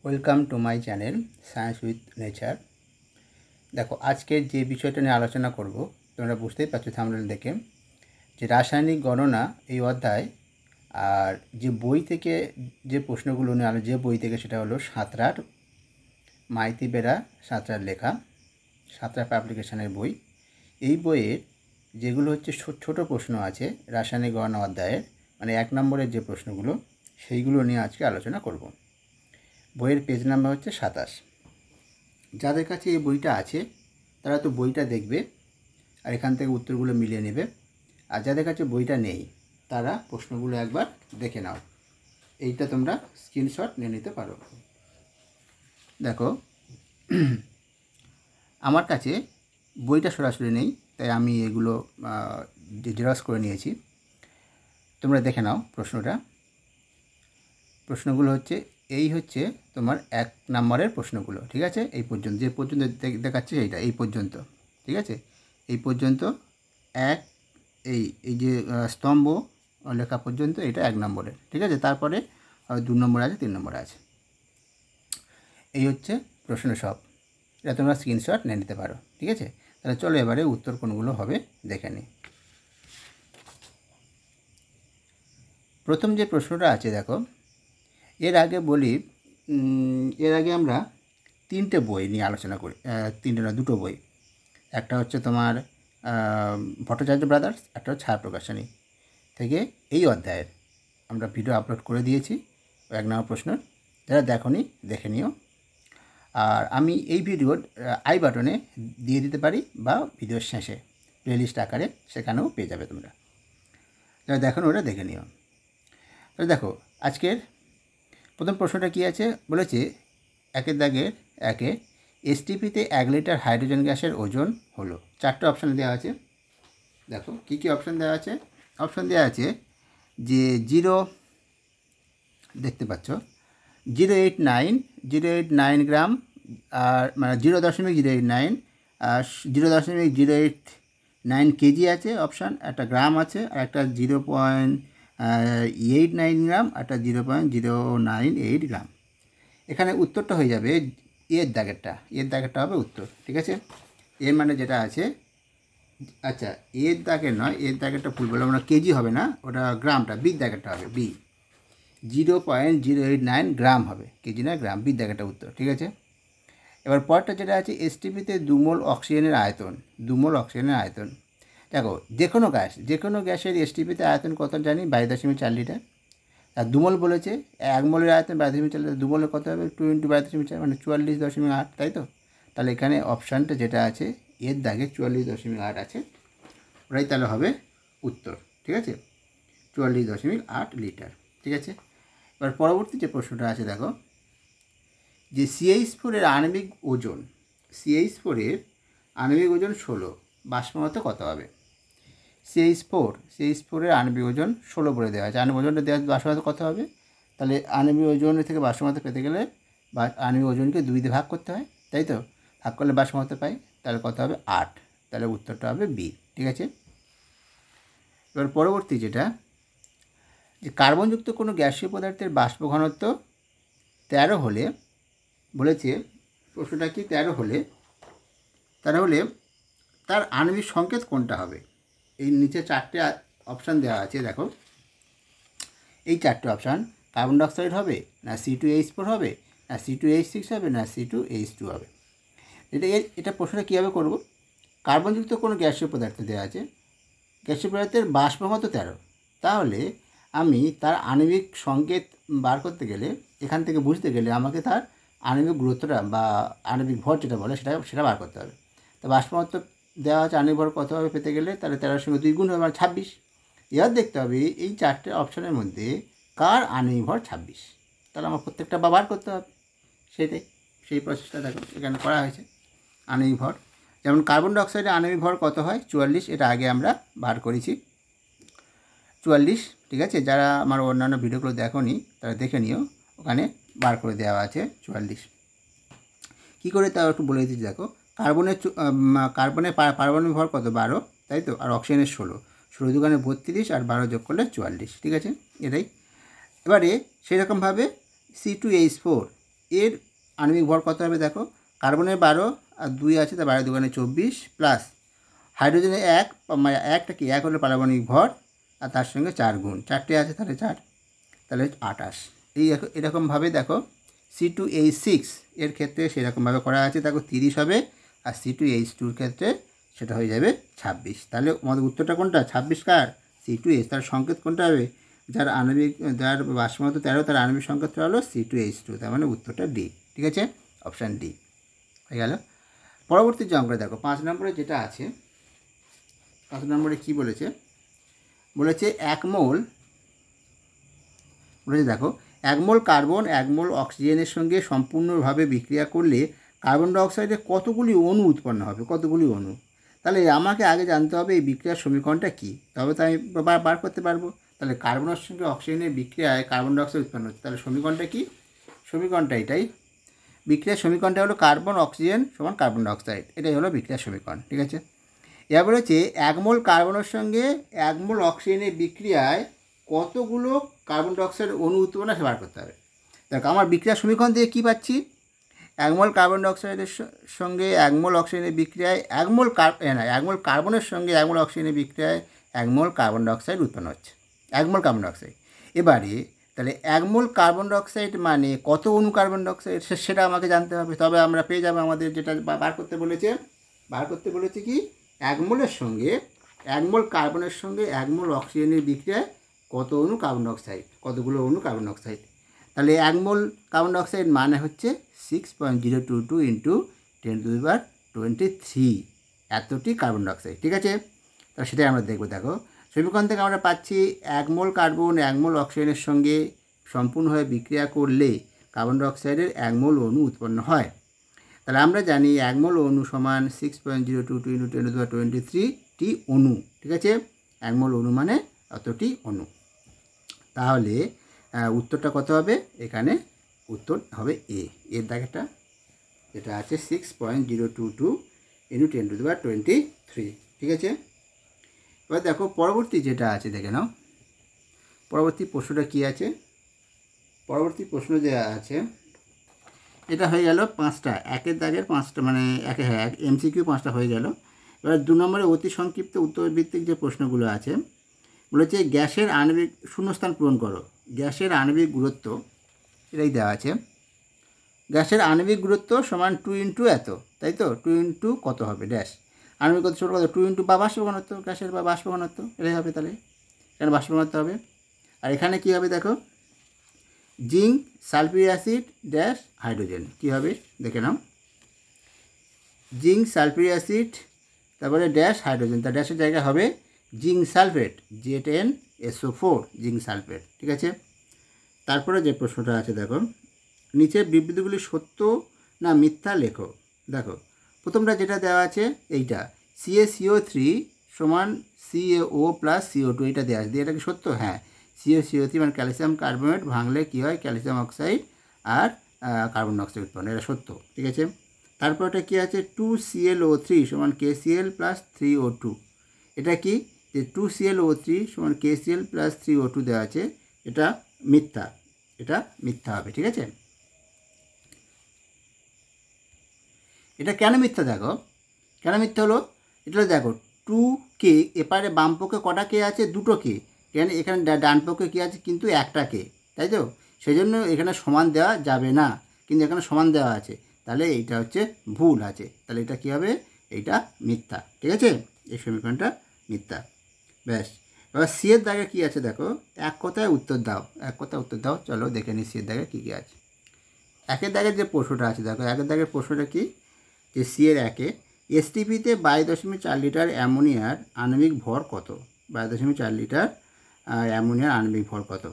Welcome to my channel science with nature. দেখো, আজকে যে বিষয়টা নিয়ে আলোচনা করব তোমরা বুঝতেই পারছো থাম্বনেল দেখে, যে রাসায়নিক গণনা এই অধ্যায়। আর যে বই থেকে যে প্রশ্নগুলো নিয়ে যে বই থেকে সেটা হলো সাঁতরার, মাইতি বেরা সাঁতরার লেখা সাঁতরা পাবলিকেশনের বই। এই বইয়ের যেগুলো হচ্ছে ছোট প্রশ্ন আছে রাসায়নিক গণনা অধ্যায়ের, মানে 1 নম্বরের যে প্রশ্নগুলো, সেইগুলো নিয়ে আজকে আলোচনা করব। বইয়ের পেজ নাম্বার হচ্ছে 27। যাদের কাছে এই বইটা আছে তারা তো বইটা দেখবে আর এখান থেকে উত্তরগুলো মিলিয়ে নেবে, আর যাদের কাছে বইটা নেই তারা প্রশ্নগুলো একবার দেখে নাও। এইটা তোমরা স্ক্রিনশট নিয়ে নিতে পারো। দেখো, আমার কাছে বইটা সরাসরি নেই, তাই আমি এগুলো জেরক্স করে নিয়েছি। তোমরা দেখে নাও প্রশ্নগুলো হচ্ছে এই হচ্ছে তোমার 1 নম্বরের প্রশ্নগুলো, ঠিক আছে? এই পর্যন্ত যে পর্যন্ত দেখাচ্ছে সেইটা এই পর্যন্ত, ঠিক আছে? এই পর্যন্ত এই যে স্তম্ভ লেখা পর্যন্ত এটা 1 নম্বরের, ঠিক আছে? তারপরে 2 নম্বর আছে, 3 নম্বর আছে। এই হচ্ছে প্রশ্ন সব। এটা তোমরা স্ক্রিনশট নিয়ে নিতে পারো, ঠিক আছে? তাহলে চলো এবারে উত্তর কোনগুলো হবে দেখে নিই। প্রথম যে প্রশ্নটা আছে দেখো, এর আগে বলি, এর আগে আমরা 3টে বই নিয়ে আলোচনা করি, 3টে না 2টো বই। একটা হচ্ছে তোমার ভট্টাচার্য ব্রাদার্স, একটা হচ্ছে ছায়া প্রকাশনী থেকে এই অধ্যায়ের আমরা ভিডিও আপলোড করে দিয়েছি 1 নম্বর প্রশ্ন। যারা দেখোনি দেখে নিও। আর আমি এই ভিডিওর আই বাটনে দিয়ে দিতে পারি বা ভিডিওর শেষে প্লেলিস্ট আকারে সেখানেও পেয়ে যাবে তোমরা। যারা দেখোনি ওটা দেখে নিও। তাহলে দেখো, আজকের প্রথম প্রশ্নটা কী আছে বলেছে, 1 দাগের 1 এসটিপিতে 1 লিটার হাইড্রোজেন গ্যাসের ওজন হলো। 4টে অপশান দেওয়া আছে। দেখো কী কী অপশান দেওয়া আছে। অপশান দেওয়া আছে যে 0, দেখতে পাচ্ছ 0.89 গ্রাম, আর মানে 0.089, আর 0.089 কেজি আছে অপশান, একটা গ্রাম আছে, আর একটা 0.89 গ্রাম, একটা 0.098 গ্রাম। এখানে উত্তরটা হয়ে যাবে এর দাগেরটা হবে উত্তর, ঠিক আছে? এর মানে যেটা আছে, আচ্ছা এর দাগের নয়, এর দাগেরটা ভুল বললাম না, কেজি হবে না, ওটা গ্রামটা, বির দাগেরটা হবে, 0.089 গ্রাম হবে, কেজি না গ্রাম, বির দাগেরটা উত্তর, ঠিক আছে? এবার পরটা যেটা আছে, এসটিপিতে 2 মোল অক্সিজেনের আয়তন। 2 মোল অক্সিজেনের আয়তন, দেখো যে কোনো গ্যাসের এসটিপিতে আয়তন কত জানি, 22.4 লিটার। আর 2 মোল বলেছে, 1 মোলের আয়তন 22.4 লিটার, 2 মোলের কত হবে 2 × 22.4 মানে 44.8, তাই তো? তাহলে এখানে অপশানটা যেটা আছে এর দাগে 44.8 আছে, ওটাই তাহলে হবে উত্তর, ঠিক আছে? 44.8 লিটার, ঠিক আছে? এবার পরবর্তী যে প্রশ্নটা আছে দেখো, যে CH4 এর আণবিক ওজন, CH4 এর আণবিক ওজন 16, বাষ্পমতো কত হবে? CH4 এর আণবিক ওজন 16 বলে দেওয়া আছে। আণবিক ওজনটা দেওয়া, বাষ্পমতো কত হবে? তাহলে আণবিক ওজন থেকে বাষ্পমতো পেতে গেলে আণবিক ওজনকে 2 দিয়ে ভাগ করতে হয়, তাই তো? ভাগ করলে বাষ্পমতো পাই, তাহলে কত হবে 8, তাহলে উত্তরটা হবে বি, ঠিক আছে? এবার পরবর্তী যেটা, যে কার্বনযুক্ত কোনো গ্যাসীয় পদার্থের বাষ্প ঘনত্ব 13 হলে, বলেছে প্রশ্নটা কি, 13 হলে তার আণবিক সংকেত কোনটা হবে? এই নিচে 4টে অপশান দেওয়া আছে, দেখো এই 4টে অপশান কার্বন ডাইঅক্সাইড হবে, না C2H4 হবে, না C2H6 হবে, না C2H2 হবে। এটা প্রশ্নটা কীভাবে করব? কার্বনযুক্ত কোনো গ্যাসীয় পদার্থ দেওয়া আছে, গ্যাসীয় পদার্থের বাষ্প ঘনত্ব 13, তাহলে আমি তার আণবিক সংকেত বার করতে গেলে, এখান থেকে বুঝতে গেলে আমাকে তার আণবিক গুরুত্বটা বা আণবিক ভর যেটা বলে সেটা বার করতে হবে। তো বাষ্পঘনত্ব দেওয়া আছে, আণবিক ভর কত হবে পেতে গেলে, তাহলে 13-এর সঙ্গে 2 গুণ হবে, মানে 26। এবার দেখতে হবে এই 4টে অপশানের মধ্যে কার আণবিক ভর 26, তাহলে আমার প্রত্যেকটা বার করতে হবে। সেই প্রসেসটা দেখো এখানে করা হয়েছে। আণবিক ভর, যেমন কার্বন ডাইঅক্সাইডের আণবিক ভর কত হয় 44, এটা আগে আমরা বার করেছি 44, ঠিক আছে? যারা আমার অন্যান্য ভিডিওগুলো দেখোনি তারা দেখে নিও, ওখানে বার করে দেওয়া আছে 44। কী করে তাও একটু বলে দিচ্ছি। দেখো, কার্বনের পারমাণবিক ভর কত 12, তাই তো? আর অক্সিজেনের 16, 16 দুগুণে 32, আর 12 যোগ করলে 44, ঠিক আছে? এটাই। এবারে সেরকমভাবে C2H4 এর আণবিক ভর কত হবে দেখো, কার্বনের 12 আর 2 আছে, তা 12 দুগুণে 24 প্লাস হাইড্রোজেনের 1, মানে একটা কি 1 হলো পারমাণবিক ভর, আর তার সঙ্গে 4 গুণ, 4টে আছে তাহলে 4, তাহলে 28। এই এরকমভাবে দেখো C2H6 এর ক্ষেত্রে সেরকমভাবে করা আছে, দেখো 30 হবে, আর C2H2 ক্ষেত্রে সেটা হয়ে যাবে 26। তাহলে আমাদের উত্তরটা কোনটা, 26 কার, C2H, তার সংকেত কোনটা হবে, যার আণবিক, যার বাষ্পঘনত্ব 13 তার আণবিক সংকেতটা হলো C2H2, তার মানে উত্তরটা ডি। ঠিক আছে, অপশান ডি হয়ে গেল। পরবর্তী যে অঙ্কটা দেখো 5 নম্বরে যেটা আছে, 5 নম্বরে কী বলেছে, বলেছে 1 মোল, বলেছে দেখো 1 মোল কার্বন 1 মোল অক্সিজেনের সঙ্গে সম্পূর্ণভাবে বিক্রিয়া করলে কার্বন ডাইঅক্সাইডে কতগুলি অণু উৎপন্ন হবে, কতগুলি অণু। তাহলে আমাকে আগে জানতে হবে এই বিক্রিয়ার সমীকরণটা কী, তবে তো আমি বার করতে পারবো। তাহলে কার্বনের সঙ্গে অক্সিজেনের বিক্রিয়ায় কার্বন ডাইঅক্সাইড উৎপন্ন হচ্ছে, তাহলে সমীকরণটা কী, সমীকরণটা এটাই, বিক্রিয়ার সমীকরণটা হলো কার্বন অক্সিজেন সমান কার্বন ডাইঅক্সাইড, এটাই হলো বিক্রিয়ার সমীকরণ। ঠিক আছে, এবার বলেছে 1 মোল কার্বনের সঙ্গে 1 মোল অক্সিজেনের বিক্রিয়ায় কতগুলো কার্বন ডাইঅক্সাইড অণু উৎপন্ন হয় বার করতে হবে। দেখো আমার বিক্রিয়ার সমীকরণ থেকে কী পাচ্ছি, 1 মোল কার্বন ডাইঅক্সাইডের সঙ্গে 1 মোল অক্সিজেনের বিক্রিয়ায় 1 মোল 1 মোল কার্বনের সঙ্গে 1 মোল অক্সিজেনের বিক্রিয়ায় 1 মোল কার্বন ডাইঅক্সাইড উৎপন্ন হচ্ছে, 1 মোল কার্বন ডাইঅক্সাইড। এবারে তাহলে 1 মোল কার্বন ডাইঅক্সাইড মানে কত অণু কার্বন ডাইঅক্সাইড সেটা আমাকে জানতে হবে, তবে আমরা পেয়ে যাবো আমাদের যেটা বার করতে বলেছে কি 1 মোলের সঙ্গে 1 মোল কার্বনের সঙ্গে 1 মোল অক্সিজেনের বিক্রিয়ায় কত অণু কার্বন ডাইঅক্সাইড, কতগুলো অণু কার্বন ডাইঅক্সাইড। তাহলে 1 মোল কার্বন ডাইঅক্সাইড মানে হচ্ছে 6.022 ইন্টু 10⁻23 এতটি কার্বন ডাইঅক্সাইড। ঠিক আছে, তাহলে সেটাই আমরা দেখবো। দেখো সমীকরণ থেকে আমরা পাচ্ছি 1 মোল কার্বন 1 মোল অক্সিজেনের সঙ্গে সম্পূর্ণভাবে বিক্রিয়া করলে কার্বন ডাইঅক্সাইডের 1 মোল অণু উৎপন্ন হয়। তাহলে আমরা জানি 1 মোল অণু সমান 6.022 ইন্টু 10⁻23টি অণু। ঠিক আছে, 1 মোল অণু মানে অতটি অণু। তাহলে উত্তরটা কত হবে, এখানে উত্তর হবে এর দাগেটা যেটা আছে 6.022 ইন্টু 10⁻23। ঠিক আছে, এবার দেখো পরবর্তী যেটা আছে দেখে নাও, পরবর্তী প্রশ্নটা কী আছে, পরবর্তী প্রশ্ন যে আছে এটা হয়ে গেল 5টা, একের দাগের 5টা, মানে MCQ 5টা হয়ে গেল। এবার 2 নম্বরে অতি সংক্ষিপ্ত উত্তরভিত্তিক যে প্রশ্নগুলো আছে, বলেছে গ্যাসের আণবিক, শূন্যস্থান পূরণ করো, গ্যাসের আণবিক গুরুত্ব এটাই দেওয়া আছে, গ্যাসের আণবিক গুরুত্ব সমান 2 ইন্টু এত, তাই তো 2 ইন্টু কত হবে ড্যাশ, আণবিক কত ছোটো কত 2 ইন্টু বা বাষ্প ঘনত্ব, গ্যাসের বা বাষ্প ঘনত্ব এটাই হবে, তাহলে এখানে বাষ্প ঘনত্ব হবে। আর এখানে কী হবে দেখো, zinc sulphuric acid dash hydrogen, কী হবে দেখে নাও, জিঙ্ক সালফিউরিক অ্যাসিড তারপরে ড্যাশ হাইড্রোজেন, তার ড্যাশের জায়গায় হবে zinc sulphate, ZnSO4 zinc sulphate. ঠিক আছে, তারপরে যে প্রশ্নটা আছে দেখো, নিচে বিবৃতিগুলি সত্য না মিথ্যা লেখো। দেখো প্রথমটা যেটা দেওয়া আছে এইটা CaCO3 সমান CaO প্লাস CO2, এটা দেওয়া আছে, এটা কি সত্য, হ্যাঁ CaCO3 মানে ক্যালসিয়াম কার্বনেট ভাঙলে কী হয় ক্যালসিয়াম অক্সাইড আর কার্বন ডাইঅক্সাইড উৎপন্ন, এটা সত্য। ঠিক আছে, তারপরটা কী আছে 2ClO3 সমান KCl প্লাস 3O2, এটা কি যে 2ClO3 সমান KCl প্লাস 3O2 দেওয়া আছে, এটা মিথ্যা, এটা মিথ্যা হবে। ঠিক আছে, এটা কেন মিথ্যা দেখো, কেন মিথ্যা হলো, এটা দেখো 2K, এপারে বাম পক্ষে কটা কে আছে, 2টো কে, এখানে ডান পক্ষে কী আছে কিন্তু 1টা কে, তাই তো, সেই জন্য এখানে সমান দেওয়া যাবে না, কিন্তু এখানে সমান দেওয়া আছে, তাহলে এইটা হচ্ছে ভুল আছে, তাহলে এটা কী হবে, এইটা মিথ্যা। ঠিক আছে, এই সমীকরণটা মিথ্যা। ব্যাস, এবার সিয়ের দাগে কী আছে দেখো, এক কথায় উত্তর দাও, এক কথায় উত্তর দাও, চলো দেখে নিই সিয়ের দাগে কী কী আছে। একের দাগের যে প্রশ্নটা আছে দেখো, একের দাগের প্রশ্নটা কি, যে সিয়ের একে STPতে 22.4 লিটার অ্যামোনিয়ার আণবিক ভর কত, 22.4 লিটার অ্যামোনিয়ার আণবিক ভর কত।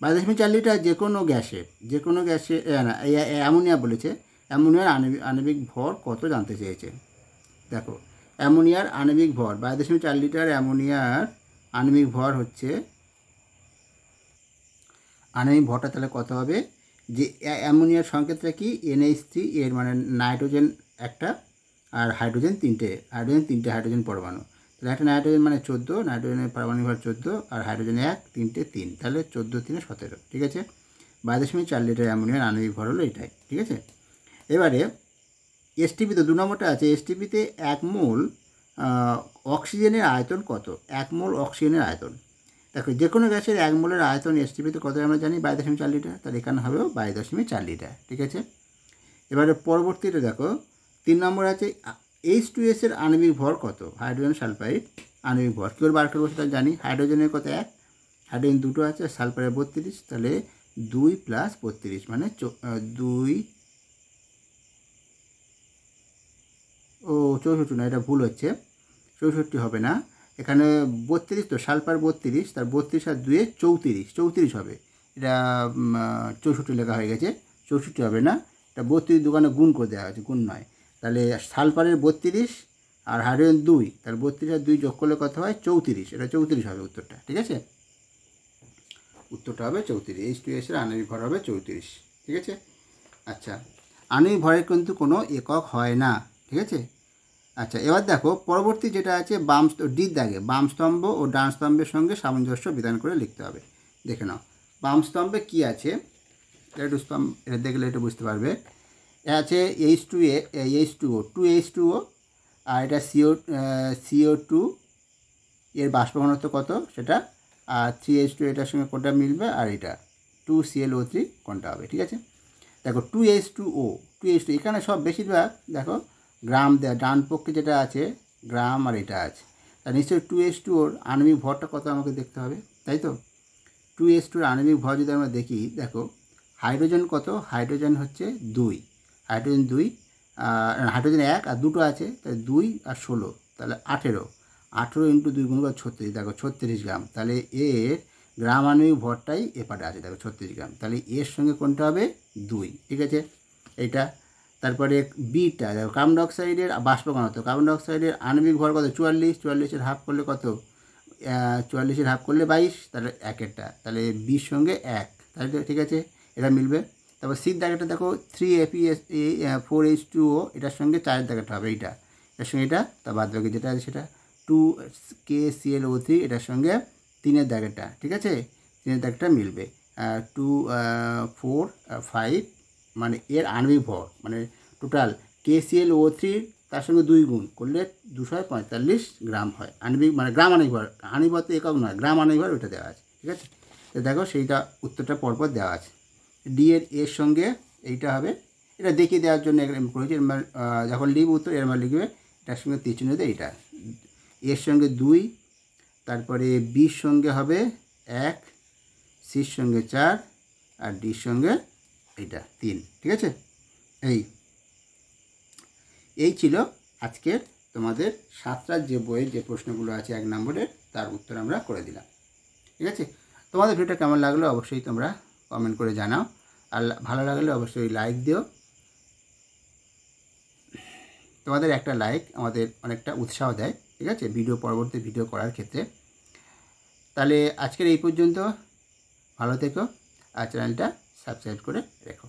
22.4 লিটার যে কোনো গ্যাসে অ্যামোনিয়া বলেছে, অ্যামোনিয়ার আণবিক ভর কত জানতে চেয়েছে। দেখো অ্যামোনিয়ার আণবিক ভর 22.4 লিটার অ্যামোনিয়ার আণবিক ভর হচ্ছে, আণবিক ভরটা তাহলে কত হবে, যে অ্যামোনিয়ার সংকেতটা কি NH3, এর মানে নাইট্রোজেন একটা আর হাইড্রোজেন তিনটে, হাইড্রোজেন পরমাণু, তাহলে একটা নাইট্রোজেন মানে 14, নাইট্রোজেনের পারমাণবিক ভর 14 আর হাইড্রোজেন 1, 3 3, তাহলে 14 3 17। ঠিক আছে, 22.4 লিটার অ্যামোনিয়ার আণবিক ভর হলো এটাই, ঠিক আছে। এবারে এসটিপিতে 2 নম্বরটা আছে, এসটিপিতে 1 মোল অক্সিজেনের আয়তন কত? 1 মোল অক্সিজেনের আয়তন, দেখো যে কোনো গ্যাসের 1 মোলের আয়তন এসটিপিতে কত আমরা জানি 22.4 লিটার, তাহলে এখানে হবেও 22.4 লিটার, ঠিক আছে। এবারে পরবর্তীতে দেখো 3 নম্বর আছে H2S এর আণবিক ভর কত? হাইড্রোজেন সালফাইড আণবিক ভর কী করে বার করবো সেটা জানি। হাইড্রোজেনের কত 1, হাইড্রোজেন 2টো আছে, সালফারের 32, তাহলে 2 + 32 মানে 2 64 না, এটা ভুল হচ্ছে, 64 হবে না, এখানে 32 তো, সালফার 32, তার 32 আর 2 34 হবে, এটা 64 লেখা হয়ে গেছে, 64 হবে না, এটা 32 দোকানে গুণ করে দেওয়া হয়েছে, গুণ নয়। তাহলে সালফারের 32 আর হাইড্রোজেন 2, তার 32 আর 2 যোগ করলে কত হয় 34, এটা 34 হবে উত্তরটা, ঠিক আছে, উত্তরটা হবে 34। H2S এর আণবিক ভর হবে 34, ঠিক আছে। আচ্ছা, আণবিক ভরের কিন্তু কোনো একক হয় না, ঠিক আছে। আচ্ছা, এবার দেখো পরবর্তী যেটা আছে বাম ডির দাগে বাম স্তম্ভ ও ডান স্তম্ভের সঙ্গে সামঞ্জস্য বিধান করে লিখতে হবে। দেখে নাও বাম স্তম্ভে কী আছে, একটু স্তম্ভ এটা দেখলে একটু বুঝতে পারবে। আছে H2O 2H2O, আর এটা CO2 এর বাষ্প ঘনত্ব কত সেটা, আর 3H2 এটার সঙ্গে কোনটা মিলবে, আর এটা 2ClO3 কোনটা হবে, ঠিক আছে। দেখো 2H2O এখানে সব বেশিরভাগ দেখো গ্রাম দেয়, ডান পক্ষে যেটা আছে গ্রাম আর এটা আছে, তার নিশ্চয়ই 2H2ওর আণবিক ভরটা কত আমাকে দেখতে হবে, তাই তো। 2H2ওর আণবিক ভর যদি আমরা দেখি, দেখো হাইড্রোজেন কত, হাইড্রোজেন হচ্ছে 2, হাইড্রোজেন 2, হাইড্রোজেন 1 আর 2টো আছে, তাহলে 2 আর 16, তাহলে 18 × 2 গুণ 36, দেখো 36 গ্রাম, তাহলে এর গ্রাম আণবিক ভরটাই এপারে আছে, দেখো 36 গ্রাম, তাহলে এর সঙ্গে কোনটা হবে 2, ঠিক আছে এইটা। তারপরে বিটা দেখো কার্বন ডাইঅক্সাইডের বাষ্প ঘনত্ব, কার্বন ডাইঅক্সাইডের আণবিক ভর কত 44, হাফ করলে কত 44 হাফ করলে 22, তাহলে 1-এরটা, তাহলে 20 সঙ্গে 1, তাহলে ঠিক আছে এটা মিলবে। তারপর সির দাগেটা দেখো 3FeS4H2O, এটার সঙ্গে 4-এর দাগেটা হবে এইটা, এটার সঙ্গে এটা, তা বাদ বাকি যেটা আছে সেটা 2KClO3, এটার সঙ্গে 3-এর দাগেটা, ঠিক আছে 3-এর দাগটা মিলবে। 2 4 5 মানে এর আণবিক ভর মানে টোটাল KClO3 তার সঙ্গে 2 গুণ করলে 245 গ্রাম হয় আণবিক, মানে গ্রাম আণবিক ভর, আণবিক ভর তো একক নয়, গ্রাম আণবিক ভর ওইটা দেওয়া আছে, ঠিক আছে। তো দেখো সেইটা উত্তরটা পরপর দেওয়া আছে। ডি এর সঙ্গে এইটা হবে, এটা দেখিয়ে দেওয়ার জন্য করেছি, যখন লিখবে উত্তর এর মানে লিখবে এটার সঙ্গে 3 এইটা, এর সঙ্গে 2, তারপরে বির সঙ্গে হবে 1, সির সঙ্গে 4, আর ডির সঙ্গে এইটা 3, ঠিক আছে। এই ছিল আজকের তোমাদের 7টার যে বইয়ের যে প্রশ্নগুলো আছে 1 নম্বরের, তার উত্তর আমরা করে দিলাম, ঠিক আছে। তোমাদের ভিডিওটা কেমন লাগলো অবশ্যই তোমরা কমেন্ট করে জানাও, আর ভালো লাগলে অবশ্যই লাইক দিও, তোমাদের একটা লাইক আমাদের অনেকটা উৎসাহ দেয়, ঠিক আছে, পরবর্তী ভিডিও করার ক্ষেত্রে। তাহলে আজকের এই পর্যন্ত, ভালো থেকো, আর চ্যানেলটা সাবস্ক্রাইব করে রেখো।